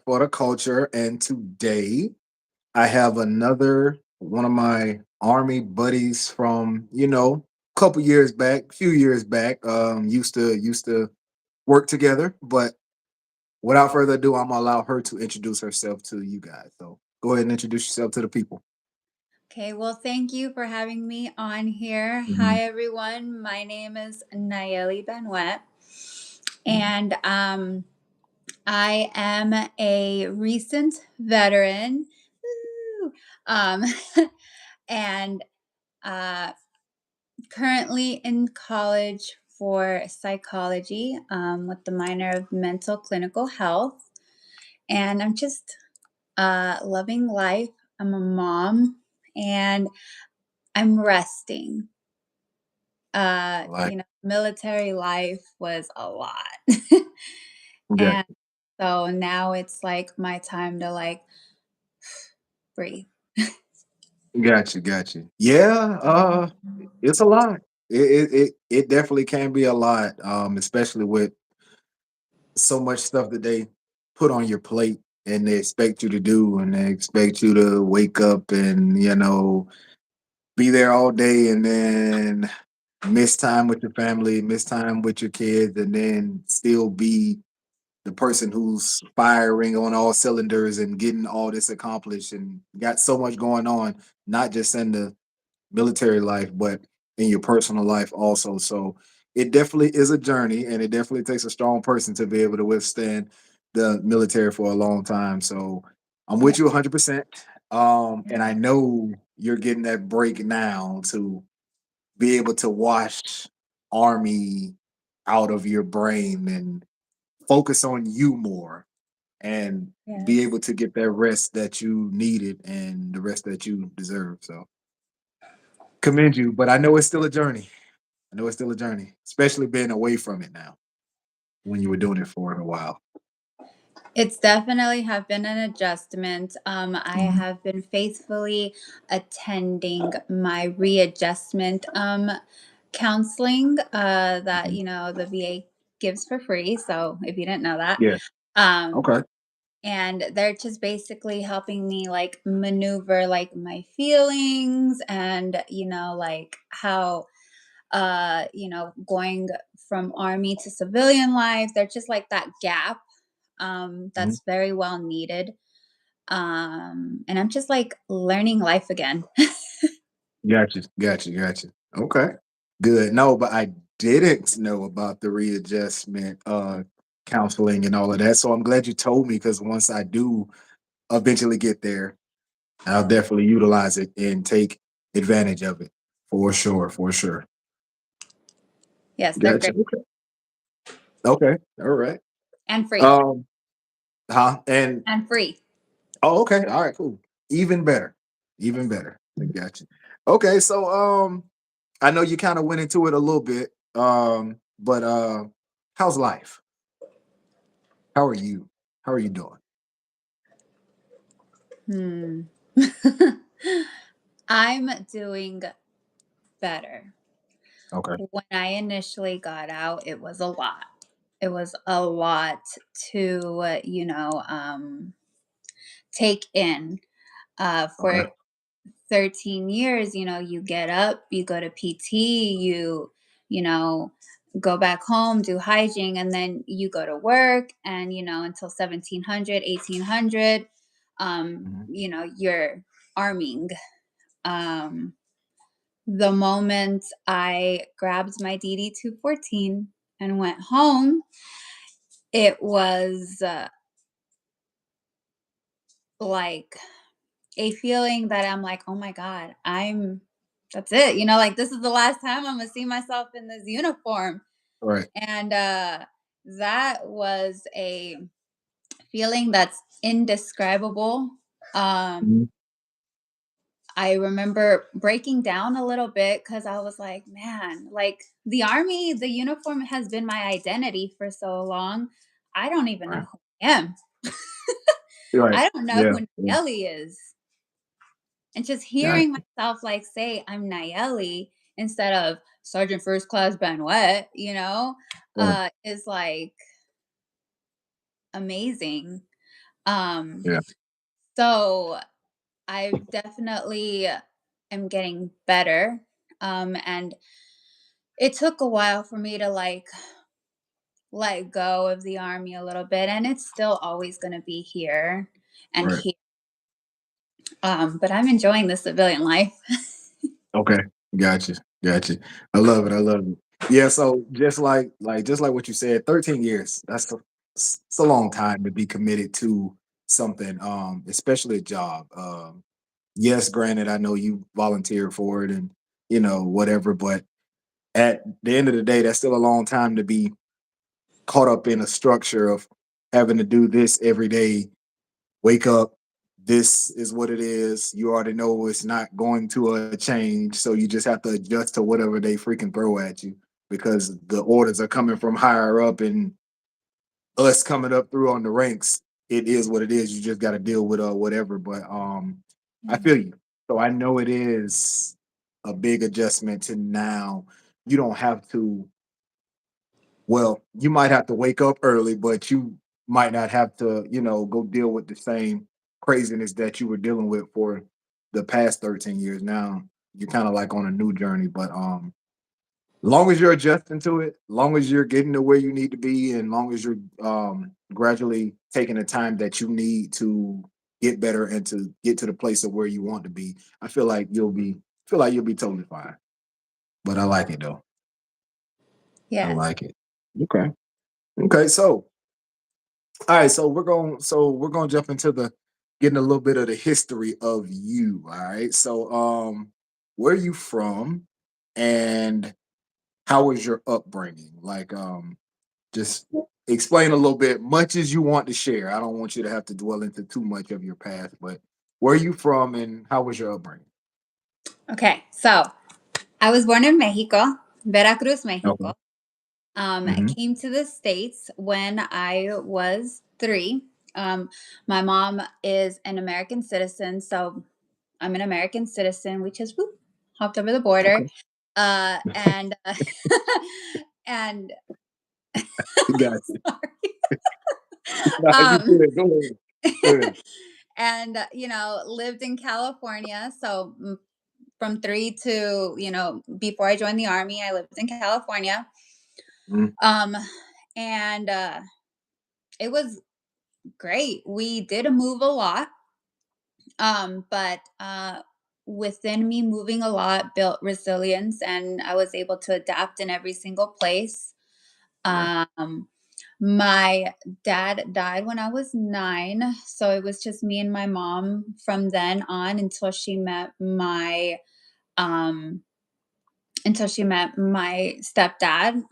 for the culture, and today I have another one of my army buddies from a couple years back, few years back. Used to work together, but without further ado, I'm gonna allow her to introduce herself to you guys. So go ahead and introduce yourself to the people. Okay, well, thank you for having me on here. Mhm, Hi, everyone. My name is Nayeli Benwet, mhm. and I am a recent veteran. Woo! Um, and uh, currently in college for psychology with the minor of mental clinical health. And I'm just loving life. I'm a mom and I'm resting. Like, Military life was a lot. yeah, And so now it's like my time to like breathe. got you. Yeah, it's a lot. It definitely can be a lot, especially with so much stuff that they put on your plate and they expect you to do, and they expect you to wake up and be there all day, and then miss time with your family, miss time with your kids, and then still be the person who's firing on all cylinders and getting all this accomplished and got so much going on, not just in the military life, but in your personal life also. So it definitely is a journey, and it definitely takes a strong person to be able to withstand the military for a long time. So I'm Yeah. with you 100%. And I know you're getting that break now to be able to wash army out of your brain and focus on you more and be Yes. able to get that rest that you needed and the rest that you deserve. So commend you, but I know it's still a journey. I know it's still a journey, especially being away from it now when you were doing it for a while. It's definitely have been an adjustment. I Mhm, have been faithfully attending my readjustment counseling that mhm. the VA gives for free. So if you didn't know that, Yeah. um, Okay. and they're just basically helping me like maneuver like my feelings and like how going from army to civilian life, they're just like that gap Mhm. that's very well needed. And I'm just like learning life again. Got you. Okay. Good. No, but I didn't know about the readjustment counseling and all of that. So I'm glad you told me, because once I do eventually get there, I'll definitely utilize it and take advantage of it. For sure, for sure. Yes, they're Gotcha. great Okay. Okay. All right. and free Um, huh? And and free. oh, okay. All right, cool. Even better. Even better. I got you. Okay, so I know you kind of went into it a little bit. But how's life? How are you? How are you doing? Hmm. I'm doing better. Okay. When I initially got out, it was a lot. It was a lot to, take in. For Okay. 13 years, you get up, you go to PT, you know, go back home, do hygiene, and then you go to work and, until 1700, 1800, Mhm. you're arming. Um, the moment I grabbed my DD 214 and went home, it was like a feeling that I'm like, "Oh my god, that's it." Like this is the last time I'm gonna see myself in this uniform. Right. And that was a feeling that's indescribable. Um Mhm. I remember breaking down a little bit cuz I was like, "Man, like the army, the uniform has been my identity for so long. I don't even know Right. who I am. Right. I don't know Yeah. who Yeah. Nelly is." And just Got hearing you. myself like say I'm Nayeli instead of Sergeant First Class Benwet, Right. is like amazing. Um, Yeah. so I definitely am getting better. And it took a while for me to like let go of the army a little bit, and it's still always going to be here and Right. here. But I'm enjoying the civilian life. Okay. Gotcha. Gotcha. I love it. I love it. Yeah. So just like what you said, 13 years. It's a long time to be committed to something, especially a job. Yes, granted, I know you volunteer for it and whatever, but at the end of the day, that's still a long time to be caught up in a structure of having to do this every day. Wake up. This is what it is. You already know it's not going to change, so you just have to adjust to whatever they freaking throw at you because the orders are coming from higher up and us coming up through on the ranks. It is what it is. You just got to deal with whatever. But I Mm. feel you. So I know it is a big adjustment to now. You don't have to well, you might have to wake up early, but you might not have to, go deal with the same craziness that you were dealing with for the past 13 years. Now you're kind of like on a new journey, but long as you're adjusting to it, long as you're getting to where you need to be, and long as you're gradually taking the time that you need to get better and to get to the place of where you want to be, I feel like you'll be totally fine. But I like it though. I Yes. like it. Okay. Okay. All right, so we're gonna jump into the getting a little bit of the history of you. All right. So where are you from and how was your upbringing? Like just explain a little bit, much as you want to share. I don't want you to have to dwell into too much of your past, but where are you from and how was your upbringing? Okay. So I was born in Mexico, Veracruz, Okay. Mexico. I Hmm. came to the States when I was 3. Um, my mom is an American citizen, so I'm an American citizen. We just whoop, hopped over the border. Okay. And and Got you. sorry. Nah, you um, good. Go ahead. Go ahead. and lived in California. So from 3 to before I joined the army, I lived in California. Mhm. Um, and it was great. We did move a lot, but within me moving a lot built resilience, and I was able to adapt in every single place. Right. Um, my dad died when I was 9, so it was just me and my mom from then on um until she met my stepdad.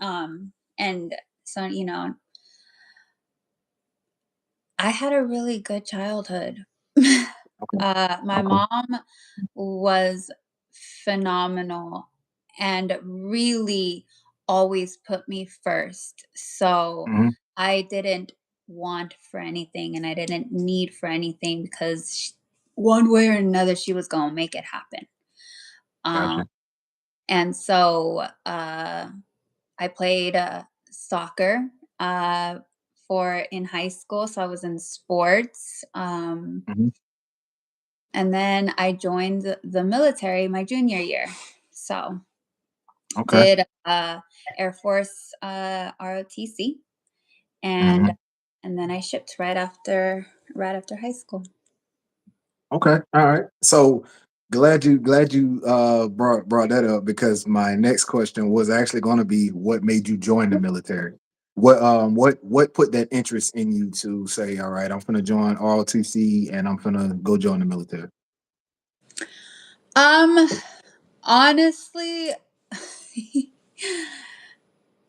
And so I had a really good childhood. Okay. My Okay. mom was phenomenal and really always put me first. So Hmm. I didn't want for anything and I didn't need for anything because one way or another, she was going to make it happen. Um, Gotcha. and so I played soccer for in high school. So I was in sports. Hmm. And then I joined the military my junior year. So Okay. did Air Force ROTC, and Hmm. and then I shipped right after high school. Okay. All right. So glad you brought that up because my next question was actually going to be what made you join the military. What put that interest in you to say, all right, I'm gonna join ROTC and I'm gonna go join the military. Um, Honestly,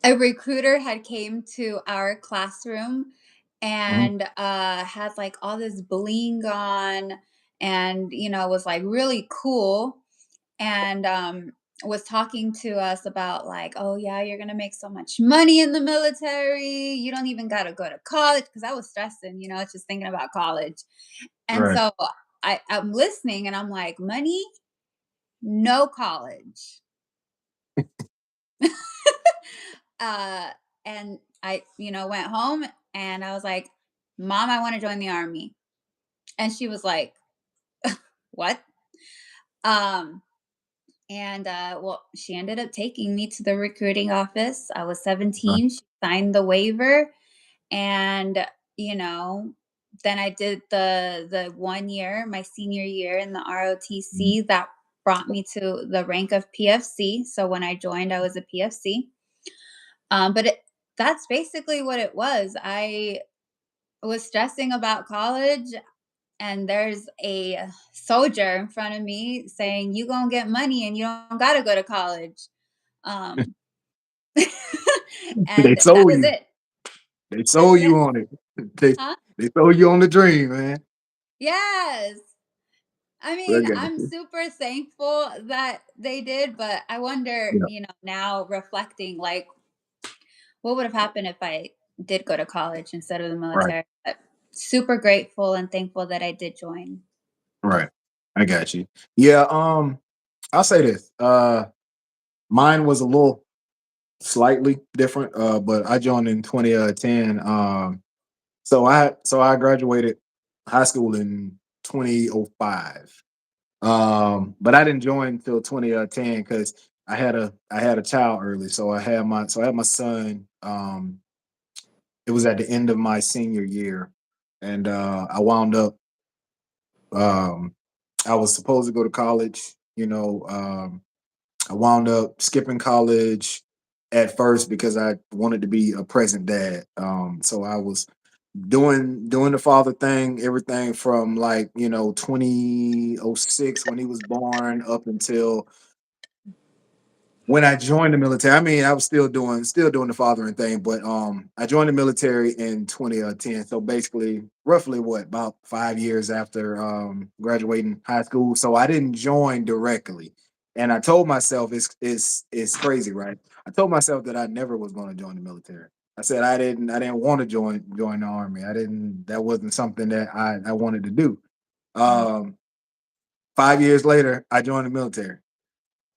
a recruiter had came to our classroom Hmm. and had like all this bling on, and was like really cool, and was talking to us about like, oh yeah, you're gonna make so much money in the military, you don't even gotta go to college, because I was stressing, just thinking about college. And Right. so I'm listening and I'm like, money, no college. uh and I went home and I was like, Mom, I want to join the army. And she was like, "What?" Um, and well, she ended up taking me to the recruiting office. I was Uh, 17. She signed the waiver, and you know, then I did the 1 year, my senior year in the mhm. ROTC. That brought me to the rank of PFC. So when I joined, I was a PFC. But that's basically what it was. I was stressing about college, and there's a soldier in front of me saying, "You gonna get money, and you don't gotta go to college." Um, They and that sold was you. it. They That's sold it. you on it. They Huh? they sold you on the dream, man. Yes. I I mean, got I'm you. super thankful that they did, but I wonder, Yeah, now reflecting, like, what would have happened if I did go to college instead of the right, military? But super grateful and thankful that I did join. right. I got you. Yeah, I'll say this. Mine was a little slightly different, but I joined in 2010. So I graduated high school in 2005. But I didn't join until 2010 because I had a child early. So I had my son. It was at the end of my senior year, and I wound up. Um, I was supposed to go to college. I wound up skipping college at first because I wanted to be a present dad. So I was doing the father thing, everything from 2006 when he was born up until when I joined the military. I mean, I was still doing the fathering thing, but I joined the military in 2010. So basically, roughly what, about 5 years after graduating high school. So I didn't join directly, and I told myself it's crazy, right? I told myself that I never was going to join the military. I said I didn't want to join the army. I didn't. That wasn't something that I wanted to do. Mm, Um, 5 years later, I joined the military.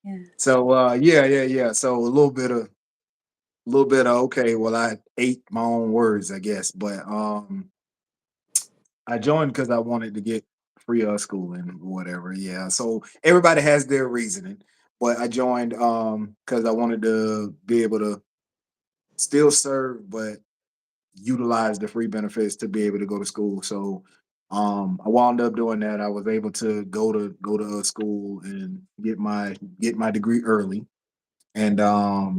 yeah, So yeah, yeah, yeah. So a little bit of okay, well, I ate my own words, I guess. But I joined because I wanted to get free of schooling or whatever. Yeah. So everybody has their reasoning. But I joined because I wanted to be able to still serve, but utilize the free benefits to be able to go to school. So I wound up doing that. I was able to go to a school and get my degree early. And oh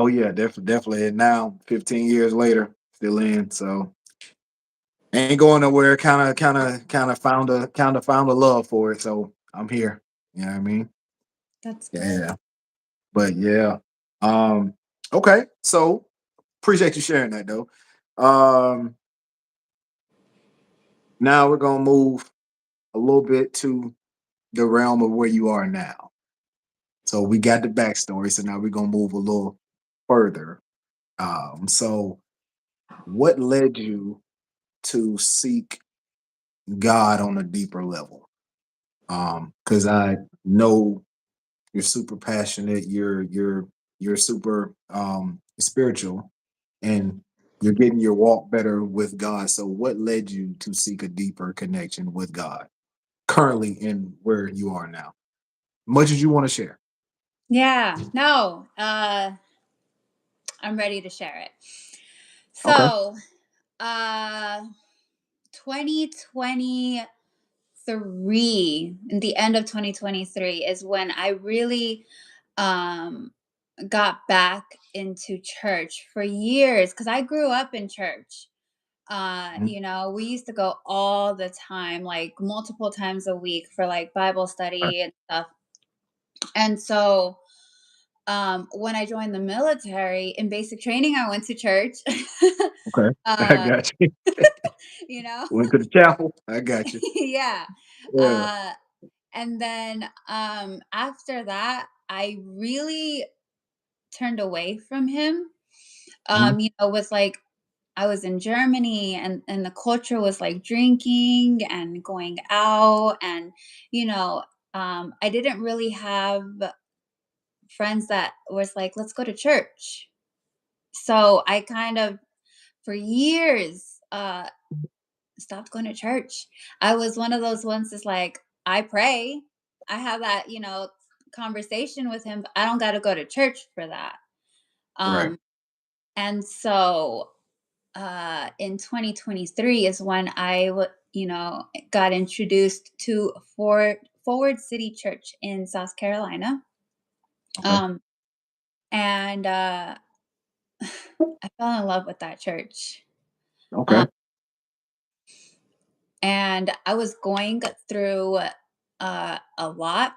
yeah, definitely. And now, 15 years later, still in. So ain't going nowhere. Kind of found a love for it. So I'm here. You know what I mean? that's good. Yeah. But yeah. Um. Okay. So appreciate you sharing that though. Um. Now we're gonna move a little bit to the realm of where you are now. So we got the backstory. So now we're gonna move a little further. So what led you to seek God on a deeper level? Because I know you're super passionate, you're super spiritual, and you're getting your walk better with God. So what led you to seek a deeper connection with God currently in where you are now? Much as you want to share. Yeah, no, I'm ready to share it. Okay. So, uh, 2023, in the end of 2023, is when I really um got back into church for years, because I grew up in church. Mhm. We used to go all the time, like multiple times a week for like Bible Right. study and stuff. And so when I joined the military in basic training, I went to church. Okay. I uh got you. you know Went to the chapel. I got you. yeah. Yeah. uh and then after that, I really turned away from him. Mhm. With like, I was in Germany, and the culture was like drinking and going out, and you know I didn't really have friends that was like, let's go to church. So I kind of, for years, stopped going to church. I was one of those ones that's like, I pray. I have that, conversation with him, but I don't got to go to church for that. Right. Um, and so in 2023 is when got introduced to Forward City Church in South Carolina. Okay. Um, and I fell in love with that church. Okay. Um, and I was going through a lot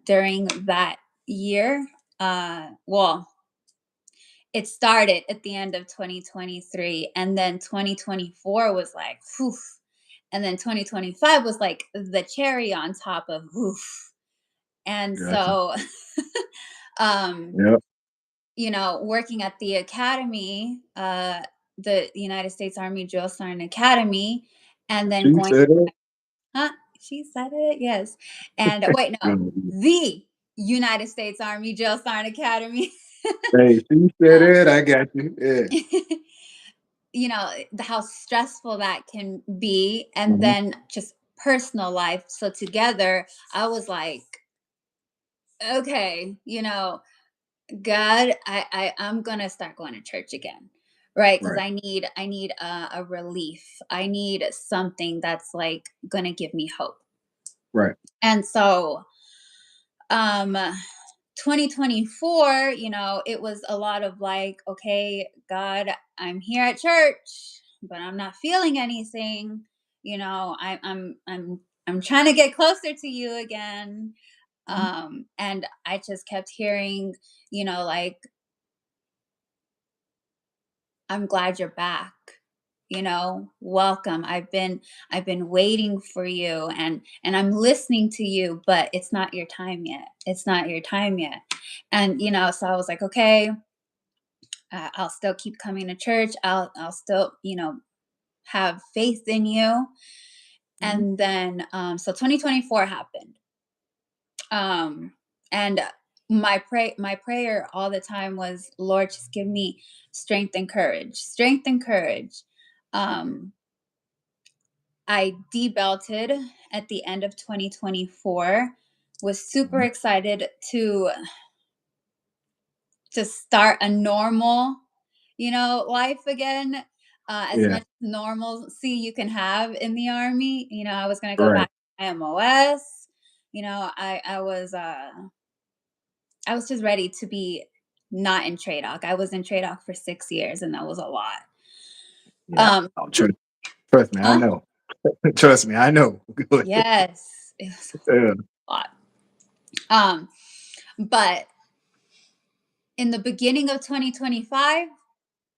during that year. Well, it started at the end of 2023, and then 2024 was like, whew. And then 2025 was like the cherry on top of oof. And Gotcha. so, um, Yep. working at the academy, the United States Army Drill Sergeant Academy, and then She going, said it. huh? She said it, yes. And wait, no, Mm. the United States Army Drill Sergeant Academy. Hey, she said um, it. I got you. Yeah. how stressful that can be, and Mhm. then just personal life. So together, I was like, okay, God, I'm gonna start going to church again, right? Because Right. I need a relief. I need something that's like gonna give me hope. Right. And so, um, 2024, it was a lot of like, okay, God, I'm here at church, but I'm not feeling anything. I'm trying to get closer to you again. Mhm. And I just kept hearing, like, I'm glad you're back. Welcome. I've been waiting for you, and I'm listening to you, but it's not your time yet. It's not your time yet. And so I was like, okay, I'll still keep coming to church. I'll still, have faith in you. Mhm. And then so 2024 happened. And my prayer all the time was, Lord, just give me strength and courage. Strength and courage. Um I debelted at the end of 2024, was super Mhm. excited to start a normal, life again. As Yeah. much normalcy you can have in the army. I was gonna go Right. back to MOS. I was just ready to be not in TRADOC. I was in TRADOC for 6 years, and that was a lot. Yeah. Um, Oh, trust me, I huh? know. Trust me, I know. Go ahead. Yes, it was Yeah. a lot. Um, but in the beginning of 2025,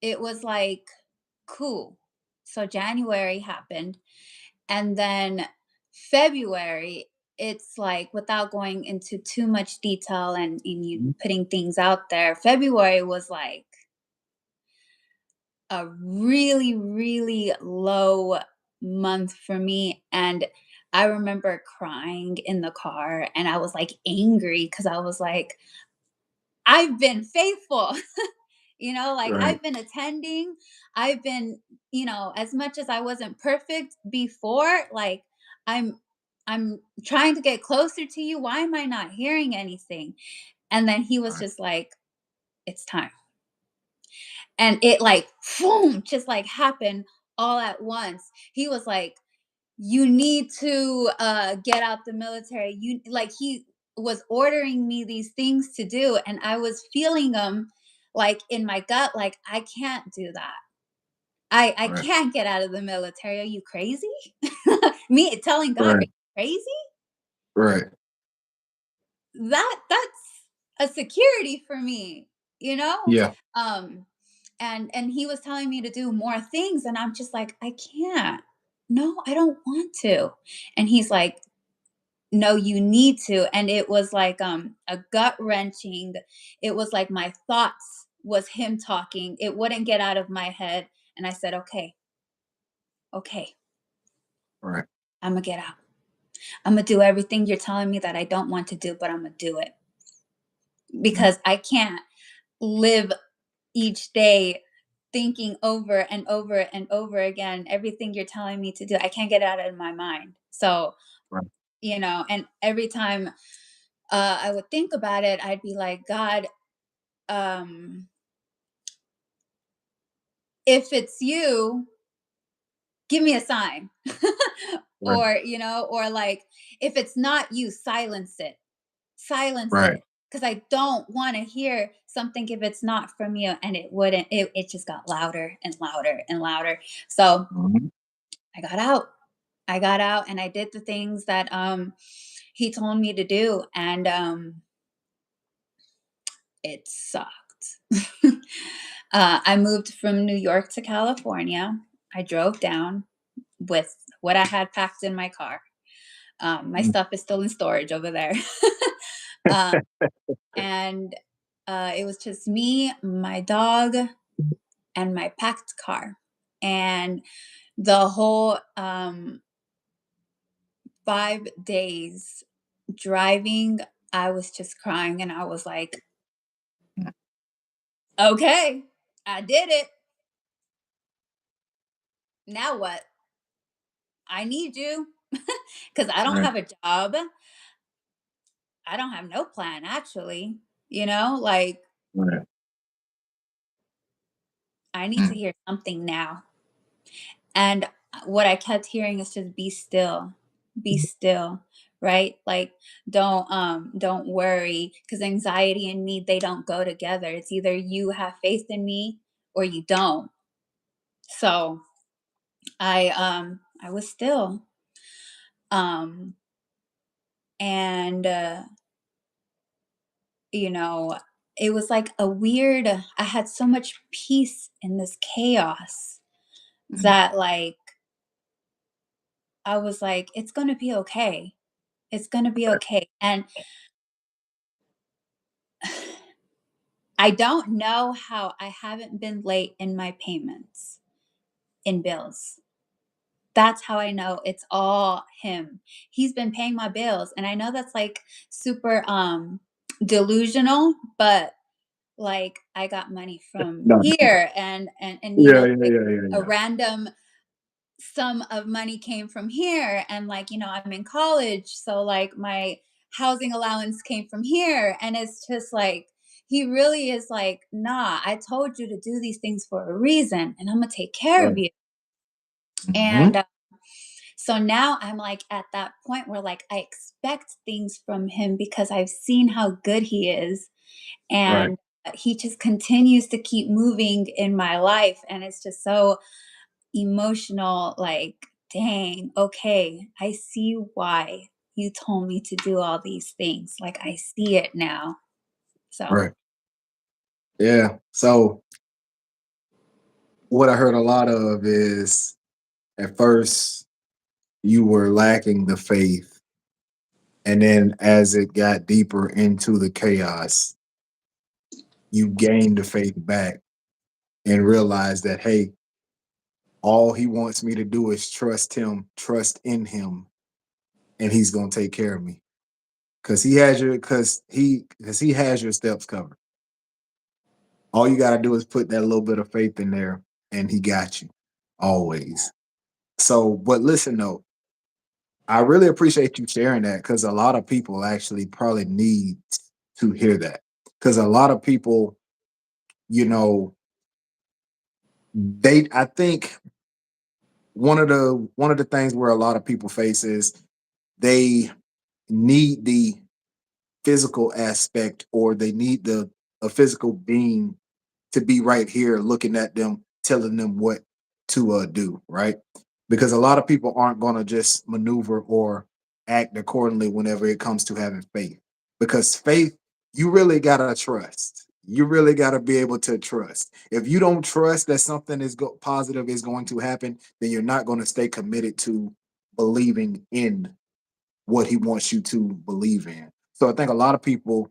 it was like, cool. So January happened. And then February, it's like, without going into too much detail and you Mhm. putting things out there, February was like a really, really low month for me. And I remember crying in the car, and I was like angry because I was like, I've been faithful. Like, Right. I've been attending. I've been, as much as I wasn't perfect before, like, i'm I'm trying to get closer to you. Why am I not hearing anything? And then he was Right. just like, it's time. And it like boom, just like happened all at once. He was like, you need to get out the military. You like He was ordering me these things to do, and I was feeling them like in my gut, like, I can't do that. I Right. can't get out of the military. Are you crazy? Me telling God, are Right. you crazy? Right. That's a security for me, you know? Yeah. Um and he was telling me to do more things, and I'm just like, I can't. No, I don't want to. And he's like, no, you need to. And it was like a gut wrenching. It was like my thoughts was him talking. It wouldn't get out of my head. And I said, okay, okay, Right. I'm gonna get out. I'm gonna do everything you're telling me that I don't want to do, but I'm gonna do it Mhm. because I can't live each day thinking over and over and over again everything you're telling me to do. I can't get it out of my mind. So, Right. and every time I would think about it, I'd be like, God, um, if it's you, give me a sign. Right. Or like, if it's not you, silence Right. it. Because I don't want to hear something if it's not from you. And it wouldn't, it just got louder and louder and louder. So Mhm. I got out. I got out and I did the things that he told me to do. And it sucked. I moved from New York to California. I drove down with what I had packed in my car. My Mm. stuff is still in storage over there. uh, and it was just me, my dog, and my packed car. And the whole 5 days driving, I was just crying and I was like, okay, I did it. Now what? I need you because I don't Right. have a job. I don't have no plan, actually. Like, Right. I need to Mm. hear something now. And what I kept hearing is just be still, right? Like, don't worry, because anxiety and me, they don't go together. It's either you have faith in me or you don't. So I was still. Um and you know, it was like a weird, I had so much peace in this chaos Mm. that, like, I was like, it's going to be okay. It's going to be Right. okay. And I don't know how I haven't been late in my payments in bills. That's how I know it's all him. He's been paying my bills and I know that's like super delusional, but like I got money from No. here and Yeah, yeah, yeah, yeah, a yeah. random sum of money came from here, and like I'm in college, so like my housing allowance came from here, and it's just like he really is like, nah, I told you to do these things for a reason and I'm gonna take care of Right. you. And Mhm. so now I'm like at that point where like I expect things from him because I've seen how good he is, Right. and he just continues to keep moving in my life, and it's just so emotional, like, dang, okay, I see why you told me to do all these things. Like, I see it now. So, Right. Yeah. So what I heard a lot of is at first you were lacking the faith, and then as it got deeper into the chaos, you gained the faith back and realized that, hey, all he wants me to do is trust him, trust in him, and he's gonna take care of me. Because he has your steps covered. All you gotta do is put that little bit of faith in there, and he got you always. So, but listen though, I really appreciate you sharing that because a lot of people actually probably need to hear that. Because a lot of people, you know, I think one of the things where a lot of people face is they need the physical aspect, or they need the a physical being to be right here looking at them, telling them what to do, right? Because a lot of people aren't going to just maneuver or act accordingly whenever it comes to having faith. Because faith, you really got to trust. You really got to be able to trust. If you don't trust that something positive is going to happen, then you're not going to stay committed to believing in what he wants you to believe in. So I think a lot of people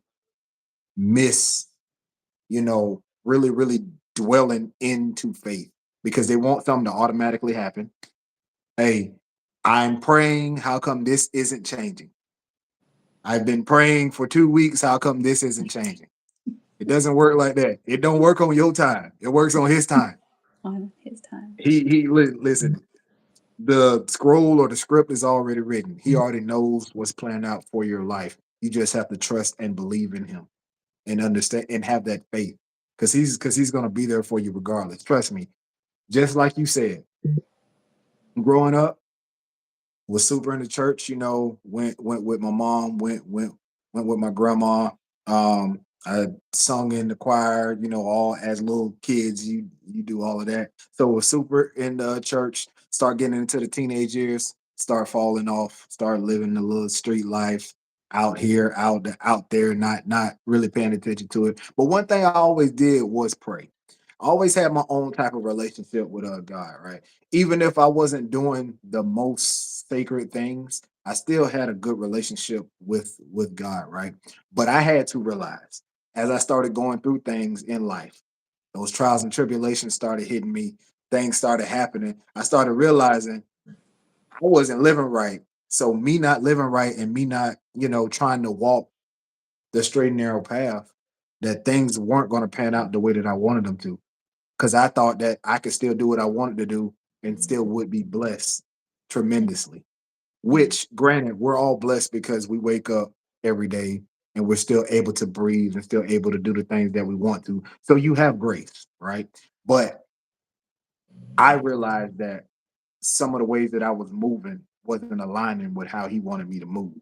miss, really, really dwelling into faith because they want something to automatically happen. Hey, I'm praying. How come this isn't changing? I've been praying for 2 weeks. How come this isn't changing? It doesn't work like that. It don't work on your time. It works on his time. on his time. Listen. The scroll or the script is already written. He already knows what's planned out for your life. You just have to trust and believe in him and understand and have that faith because he's going to be there for you regardless. Trust me. Just like you said, growing up, was super into church, went with my mom, went with my grandma. I sung in the choir, all as little kids, you do all of that. So was super in the church, start getting into the teenage years, start falling off, start living the little street life out here, out there, not really paying attention to it. But one thing I always did was pray. I always had my own type of relationship with God, right? Even if I wasn't doing the most sacred things, I still had a good relationship with God, right? But I had to realize as I started going through things in life, those trials and tribulations started hitting me, things started happening. I started realizing I wasn't living right. So me not living right and me not, trying to walk the straight and narrow path, that things weren't going to pan out the way that I wanted them to because I thought that I could still do what I wanted to do and still would be blessed tremendously. Mm. Which, granted, we're all blessed because we wake up every day and we're still able to breathe and still able to do the things that we want to. So you have grace, right? But I realized that some of the ways that I was moving wasn't aligning with how he wanted me to move.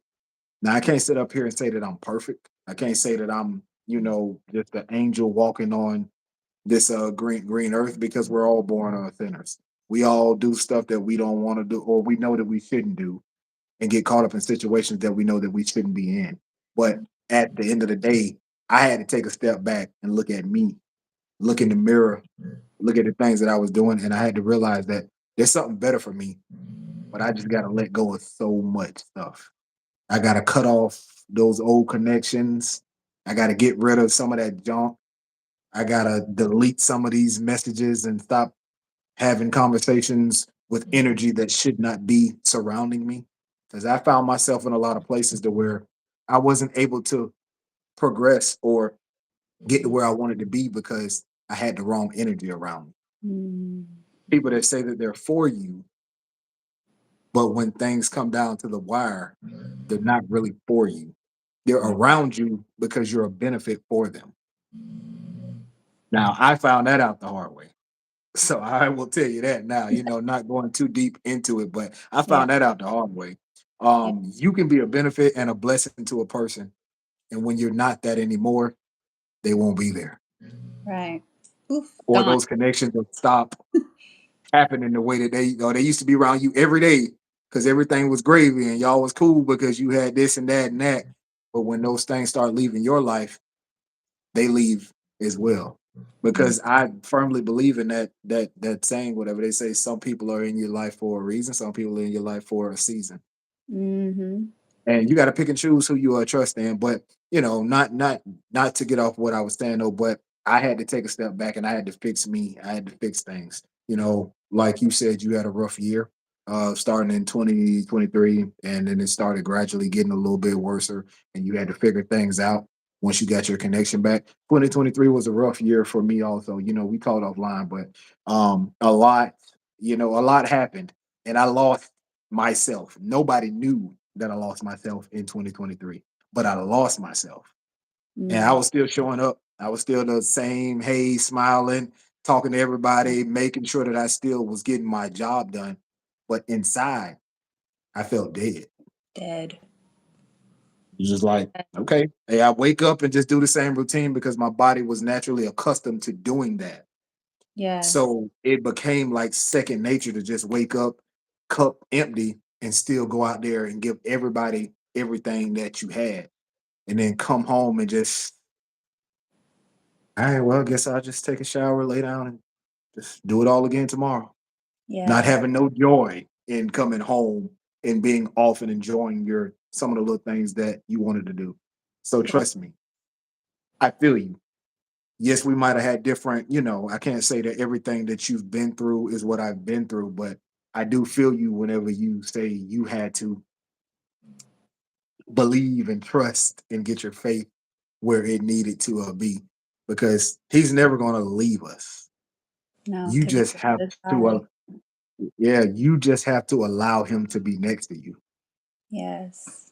Now I can't sit up here and say that I'm perfect. I can't say that I'm, just an angel walking on this green earth because we're all born sinners. We all do stuff that we don't want to do or we know that we shouldn't do and get caught up in situations that we know that we shouldn't be in. But at the end of the day, I had to take a step back and look at me, look in the mirror, look at the things that I was doing, and I had to realize that there's something better for me, but I just got to let go of so much stuff. I got to cut off those old connections. I got to get rid of some of that junk. I got to delete some of these messages and stop having conversations with energy that should not be surrounding me. Because I found myself in a lot of places to where I wasn't able to progress or get to where I wanted to be because I had the wrong energy around me. Mm. People that say that they're for you, but when things come down to the wire, they're not really for you. They're around you because you're a benefit for them. Now, I found that out the hard way. So I will tell you that now, not going too deep into it, but I Yeah, found that out the hard way. yeah, You can be a benefit and a blessing to a person, and when you're not that anymore, they won't be there, right. Oof, or gone. those connections will stop happening the way that they used to be around you every day because everything was gravy and y'all was cool because you had this and that and that. But when those things start leaving your life, they leave as well. Mm. Because I firmly believe in that saying, whatever they say, some people are in your life for a reason, some people are in your life for a season. Mhm. And you got to pick and choose who you trust in. But not to get off what I was saying though, but I had to take a step back and I had to fix me. I had to fix things. Like you said, you had a rough year, starting in 2023, and then it started gradually getting a little bit worse, and you had to figure things out once you got your connection back. 2023 was a rough year for me also. We called offline, but a lot happened and I lost myself. Nobody knew that I lost myself in 2023, but I lost myself. And I Mm. was still showing up. I was still the same, hey, smiling, talking to everybody, making sure that I still was getting my job done. But inside, I felt dead. Dead. It's just like, okay, hey, I wake up and just do the same routine because my body was naturally accustomed to doing that. Yes. So it became like second nature to just wake up, cup empty, and still go out there and give everybody everything that you had. And then come home and just, all right, well, I guess I'll just take a shower, lay down, and just do it all again tomorrow. Not Yes. having no joy in coming home and being off and enjoying your some of the little things that you wanted to do. So Yeah. trust me, I feel you. Yes, we might have had different, I can't say that everything that you've been through is what I've been through, but I do feel you whenever you say you had to believe and trust and get your faith where it needed to be because he's never going to leave us. No, You because he just was have his to, body. yeah, you just have to allow him to be next to you. Yes.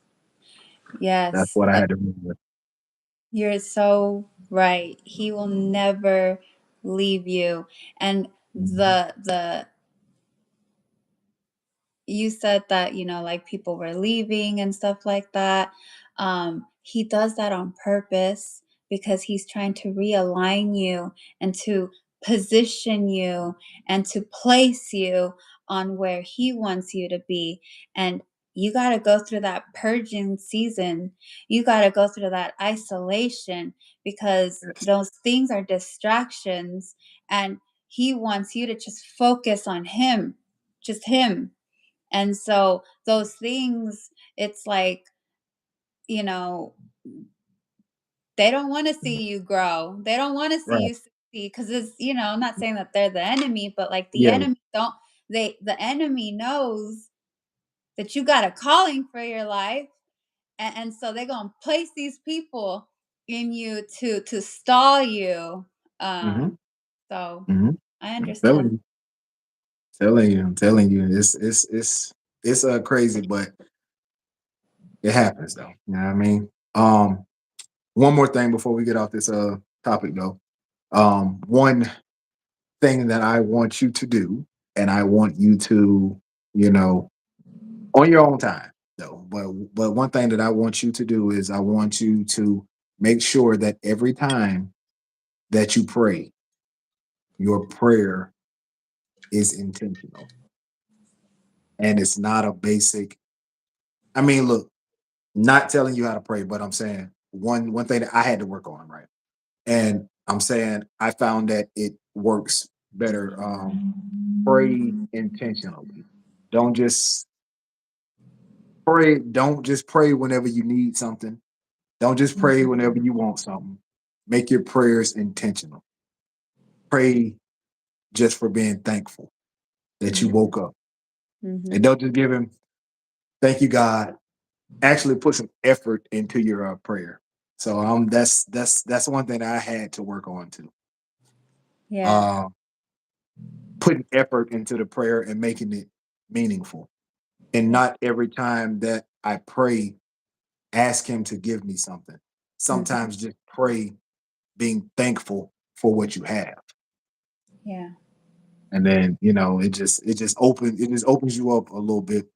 That's Yes. what I had to remember. You're so right. He will never leave you. And Mhm. the you said that, like people were leaving and stuff like that. He does that on purpose because he's trying to realign you and to position you and to place you on where he wants you to be. And you got to go through that purging season. You got to go through that isolation because Yes. those things are distractions. And he wants you to just focus on him, just him. And so those things, it's like, you know, they don't want to see you grow. They don't want to see Right. you succeed because I'm not saying that they're the enemy, but like the Yeah. enemy don't the enemy knows that you got a calling for your life. And so they're gonna place these people in you to stall you. Mhm. So Mhm. I I'm telling understand. you. I'm telling you, it's crazy, but it happens though. You know what I mean? One more thing before we get off this topic though. One thing that I want you to do, and I want you to, you know, on your own time though. But one thing that I want you to do is I want you to make sure that every time that you pray, your prayer is intentional and it's not a basic. I mean, look, not telling you how to pray, but I'm saying one thing that I had to work on, right? And I'm saying I found that it works better. Pray intentionally. Don't just pray. Don't just pray whenever you need something. Don't just pray whenever you want something. Make your prayers intentional. Pray just for being thankful that you Mhm, woke up. And mhm. don't just give him, thank you, God. Actually put some effort into your prayer. So that's one thing that I had to work on too. Yeah, Uh, putting effort into the prayer and making it meaningful. And yeah. not every time that I pray, ask him to give me something. Mhm, Sometimes just pray being thankful for what you have. yeah. And then, it just opens you up a little bit,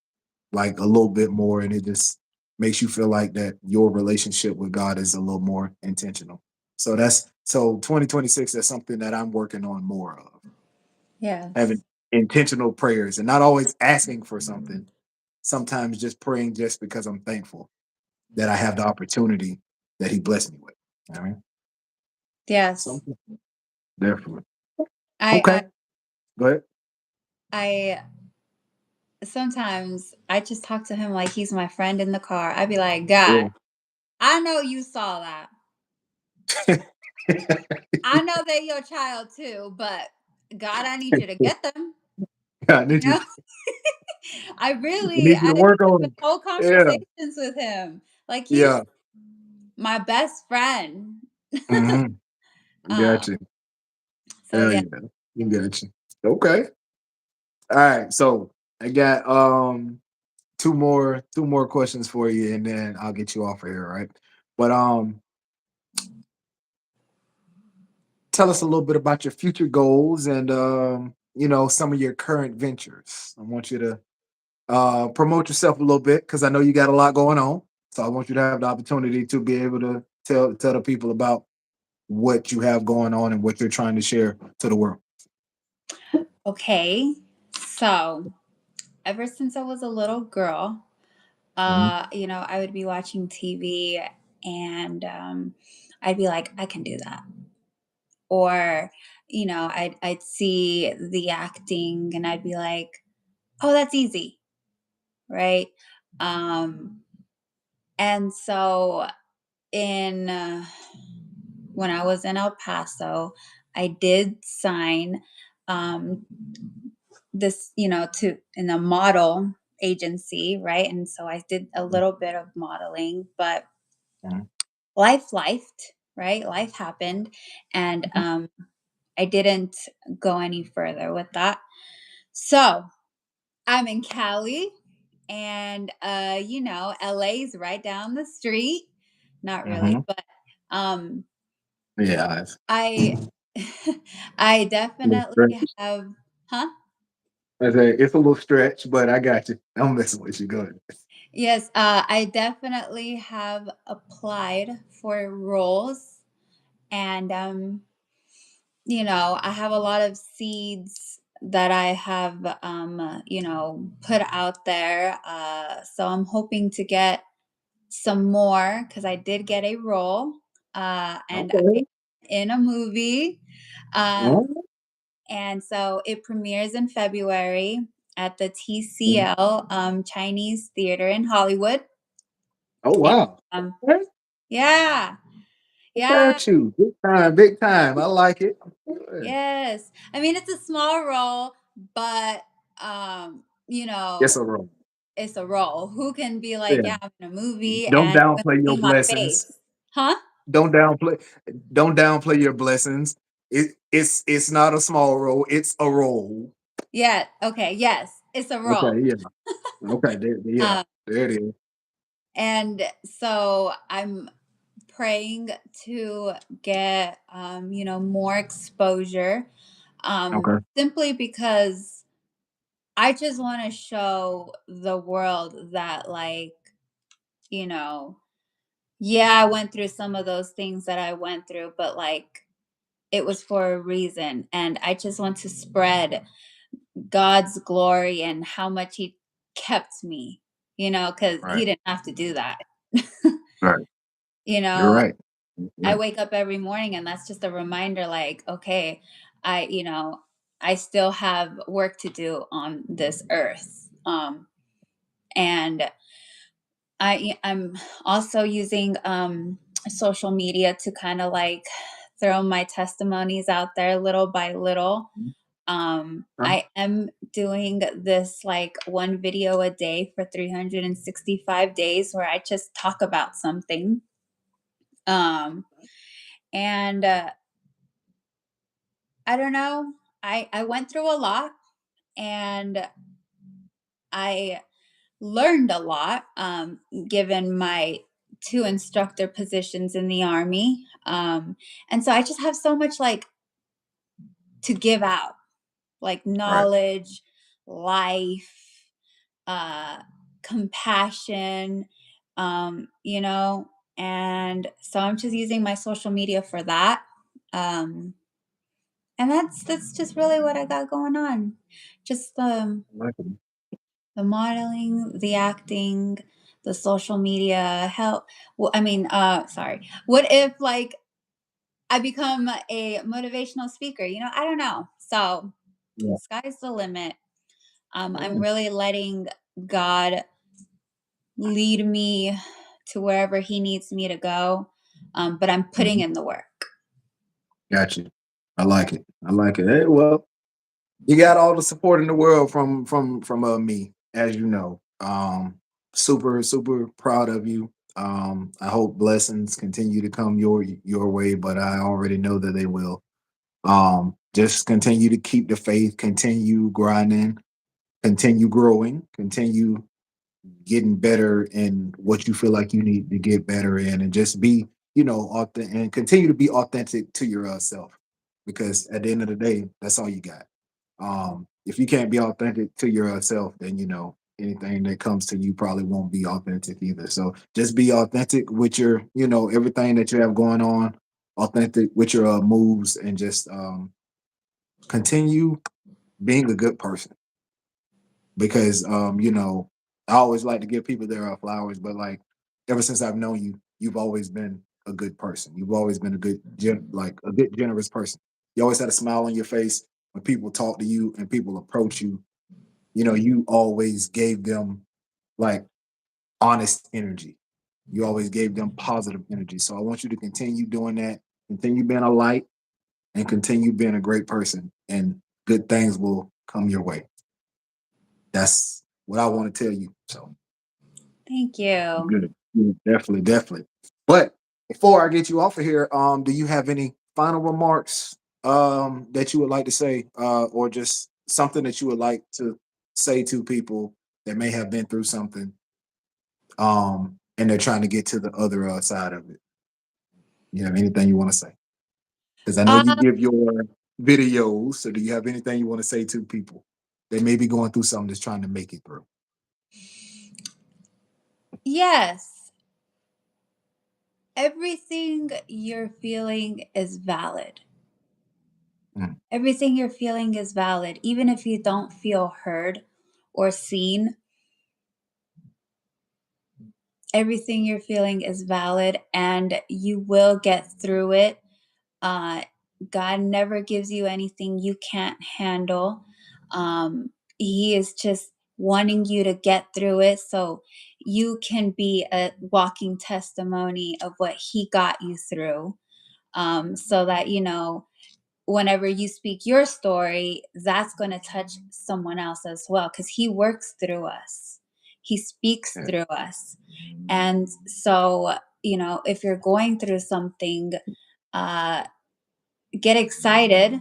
like a little bit more, and it just makes you feel like that your relationship with God is a little more intentional. So 2026, that's something that I'm working on more of. Having Yes. intentional prayers and not always asking for something. Sometimes just praying just because I'm thankful that I have the opportunity that he blessed me with. All right. So Yes. definitely. I Okay. I Go ahead. I sometimes I just talk to him like he's my friend in the car. I'd be like, "God, Yeah. I know you saw that. I know they're your child too, but God, I need you to get them." Yeah, You know? I need you I to work have on the them. whole Yeah. conversations with him. Like he's Yeah. my best friend. Mhm. Um, Gotcha. so Hell yeah. yeah. Gotcha. Okay. All right. So I got two more questions for you and then I'll get you off of here, right? But tell us a little bit about your future goals and some of your current ventures. I want you to promote yourself a little bit because I know you got a lot going on. So I want you to have the opportunity to be able to tell the people about what you have going on and what you're trying to share to the world. Okay. So ever since I was a little girl, Mhm, I would be watching TV and I'd be like, I can do that. Or, I'd see the acting and I'd be like, oh, that's easy, right? Um, and so in when I was in El Paso, I did sign um, this, to in a model agency, right? And so I did a mhm, little bit of modeling, but mhm, life lifed, right? Life happened, and mhm, I didn't go any further with that. So I'm in Cali, and LA's right down the street. Not really, Mhm. but um Yeah, it's I I a little definitely stretch. have. Huh? I say it's a little stretch, but I got you. I'm messing with you. Go ahead. Yes, I definitely have applied for roles, and I have a lot of seeds that I have put out there. So I'm hoping to get some more because I did get a role, and I Okay. in a movie. Um, Oh, and so it premieres in February at the okay. TCL Chinese Theater in Hollywood. Oh, And, wow. um, Okay. yeah, Look yeah, at you. Big time, big time. I like it. Good. yes. I mean, it's a small role, but um, you It's know, a roll. it's a role. Who can be like, Yeah. yeah, I'm in a movie Don't and you downplay your see my blessings. face, huh? Don't downplay don't downplay your blessings. It's not a small role, it's a role. Yeah. Okay. Yes, it's a role. Okay, yeah. Okay, there yeah. Um, There it is. and so I'm praying to get more exposure, Okay. simply because I just want to show the world that, like, you know yeah, I went through some of those things that I went through, but like it was for a reason, and I just want to spread God's glory and how much he kept me, cuz Right. he didn't have to do that. Right. you You're know right. I Right. wake up every morning and that's just a reminder, like, okay, I still have work to do on this earth. And I'm also using social media to kind of like throw my testimonies out there little by little. Mhm. I am doing this like one video a day for 365 days where I just talk about something. Um, and I don't know. I went through a lot, and I learned a lot, given my two instructor positions in the army. And so I just have so much like to give out, like Right. knowledge, life, uh, compassion, you know, and so I'm just using my social media for that. Um, and that's just really what I got going on. Just I like it. the modeling, the acting, the social media help. Well, I mean, sorry. What if like I become a motivational speaker? I don't know. So Yeah. sky's the limit. I'm Yeah. really letting God lead me to wherever He needs me to go. But I'm putting Mhm. in the work. Got you. I like it. I like it. Hey, well, you got all the support in the world from me, as you know. Super super proud of you. I hope blessings continue to come your way, but I already know that they will. Just continue to keep the faith, continue grinding, continue growing, continue getting better in what you feel like you need to get better in, and just be, authentic, and continue to be authentic to your self, because at the end of the day, that's all you got. If you can't be authentic to yourself, then anything that comes to you probably won't be authentic either. So just be authentic with your, everything that you have going on, authentic with your moves, and just continue being a good person, because I always like to give people their flowers, but like ever since I've known you, you've always been a good person. You've always been a good like a good generous person. You always had a smile on your face when people talk to you and people approach you. You always gave them like honest energy. You always gave them positive energy. So I want you to continue doing that, continue being a light, and continue being a great person, and good things will come your way. That's what I want to tell you. So Thank you. good. Good. Definitely, definitely. But before I get you off of here, do you have any final remarks? that you would like to say, or just something that you would like to say to people that may have been through something, and they're trying to get to the other side of it? You have anything you want to say? Because I know you Um, give your videos. So do you have anything you want to say to people that may be going through something that's trying to make it through? yes, everything you're feeling is valid. Mm, Everything you're feeling is valid. Even if you don't feel heard or seen, everything you're feeling is valid and you will get through it. Uh, God never gives you anything you can't handle. He is just wanting you to get through it so you can be a walking testimony of what He got you through. So that, whenever you speak your story, that's going to touch someone else as well because He works through us, He speaks yeah. through us. And so, if you're going through something, uh, get excited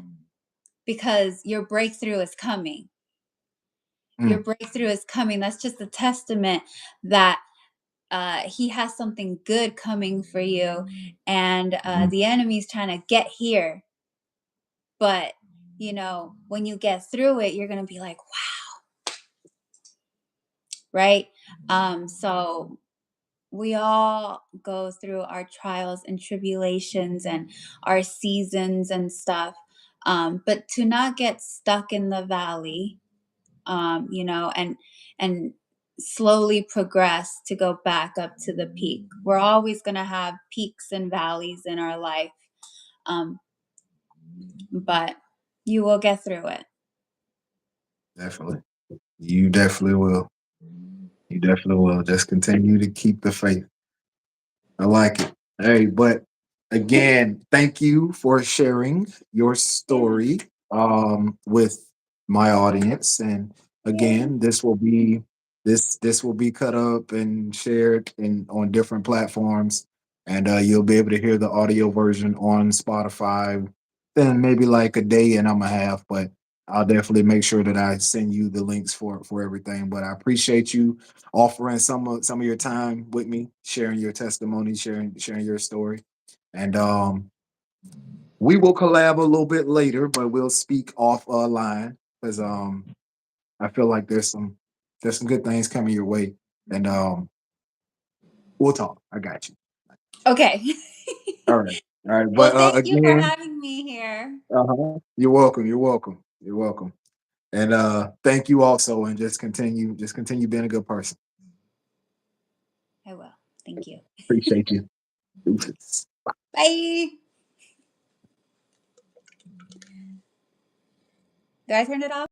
because your breakthrough is coming. Your Mm, breakthrough is coming. That's just a testament that he has something good coming for you. And mhm, the enemy's trying to get here. But, when you get through it, you're going to be like, wow, right? So we all go through our trials and tribulations and our seasons and stuff. But to not get stuck in the valley, and slowly progress to go back up to the peak. We're always going to have peaks and valleys in our life, um, but you will get through it. definitely. You definitely will. You definitely will. Just continue to keep the faith. I like it. Hey, but again, thank you for sharing your Yeah, story with my audience. And yeah. again, this will be cut up and shared in on different platforms. And you'll be able to hear the audio version on Spotify then maybe like a day and a half, but I'll definitely make sure that I send you the links for everything. But I appreciate you offering some of your time with me, sharing your testimony, sharing your story. And we will collab a little bit later, but we'll speak off line because I feel like there's some good things coming your way. And we'll talk. I got you. Okay. All right. All right. Well, But thank you for again, having me here. you're welcome. You're welcome. You're welcome. And thank you also and just continue being a good person. I will. Thank you. Appreciate you. Deuces. Bye. Do I turn it off?